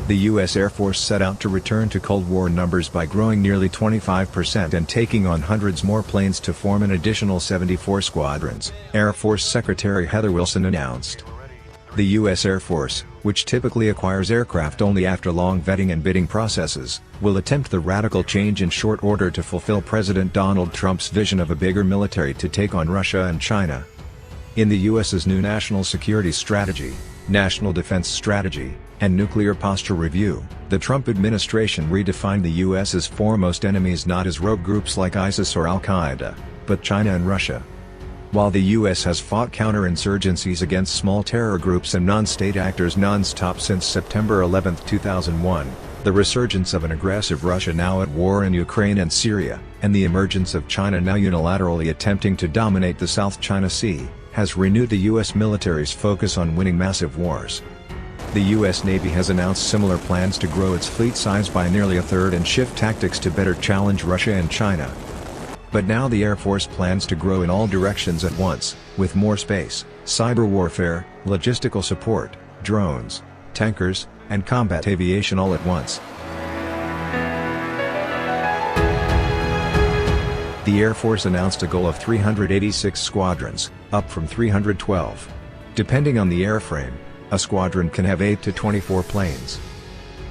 The U.S. Air Force set out to return to Cold War numbers by growing nearly 25% and taking on hundreds more planes to form an additional 74 squadrons, Air Force Secretary Heather Wilson announced. The U.S. Air Force, which typically acquires aircraft only after long vetting and bidding processes, will attempt the radical change in short order to fulfill President Donald Trump's vision of a bigger military to take on Russia and China. In the U.S.'s new National Security Strategy, National Defense Strategy, and Nuclear Posture Review, the Trump administration redefined the U.S.'s foremost enemies not as rogue groups like ISIS or Al-Qaeda, but China and Russia. While the U.S. has fought counterinsurgencies against small terror groups and non-state actors non-stop since September 11, 2001, the resurgence of an aggressive Russia now at war in Ukraine and Syria, and the emergence of China now unilaterally attempting to dominate the South China Sea, has renewed the U.S. military's focus on winning massive wars. The U.S. Navy has announced similar plans to grow its fleet size by nearly a third and shift tactics to better challenge Russia and China. But now the Air Force plans to grow in all directions at once, with more space, cyber warfare, logistical support, drones, tankers, and combat aviation all at once. The Air Force announced a goal of 386 squadrons, up from 312. Depending on the airframe, a squadron can have 8 to 24 planes.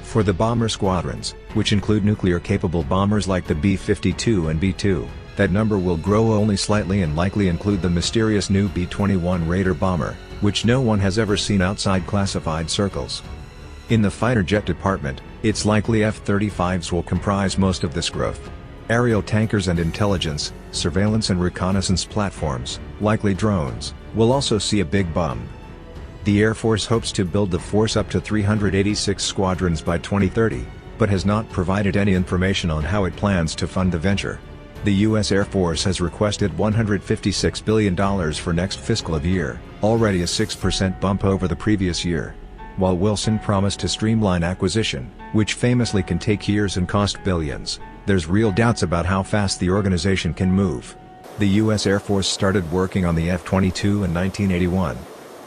For the bomber squadrons, which include nuclear-capable bombers like the B-52 and B-2, that number will grow only slightly and likely include the mysterious new B-21 Raider bomber, which no one has ever seen outside classified circles. In the fighter jet department, it's likely F-35s will comprise most of this growth. Aerial tankers and intelligence, surveillance and reconnaissance platforms, likely drones, will also see a big bump. The Air Force hopes to build the force up to 386 squadrons by 2030, but has not provided any information on how it plans to fund the venture. The U.S. Air Force has requested $156 billion for next fiscal year, already a 6% bump over the previous year. While Wilson promised to streamline acquisition, which famously can take years and cost billions, there's real doubts about how fast the organization can move. The U.S. Air Force started working on the F-22 in 1981.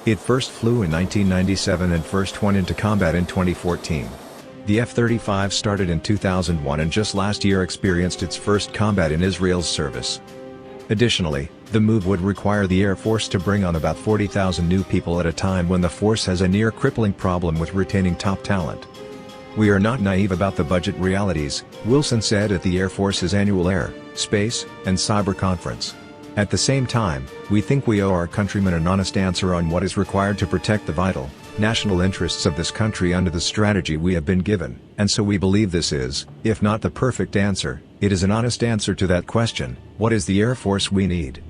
It first flew in 1997 and first went into combat in 2014. The F-35 started in 2001 and just last year experienced its first combat in Israel's service. Additionally, the move would require the Air Force to bring on about 40,000 new people at a time when the force has a near-crippling problem with retaining top talent. "We are not naive about the budget realities," Wilson said at the Air Force's annual Air, Space, and Cyber Conference. "At the same time, we think we owe our countrymen an honest answer on what is required to protect the vital, national interests of this country under the strategy we have been given, and so we believe this is, if not the perfect answer, it is an honest answer to that question: what is the Air Force we need?"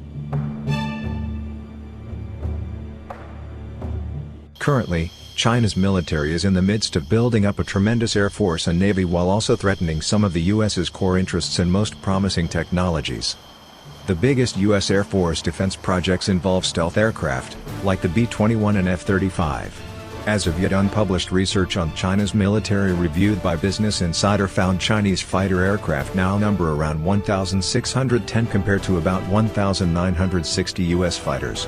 Currently, China's military is in the midst of building up a tremendous air force and navy while also threatening some of the U.S.'s core interests and most promising technologies. The biggest U.S. Air Force defense projects involve stealth aircraft, like the B-21 and F-35. As of yet, unpublished research on China's military reviewed by Business Insider found Chinese fighter aircraft now number around 1,610 compared to about 1,960 U.S. fighters.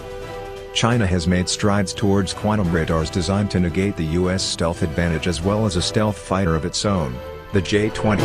China has made strides towards quantum radars designed to negate the U.S. stealth advantage as well as a stealth fighter of its own, the J-20.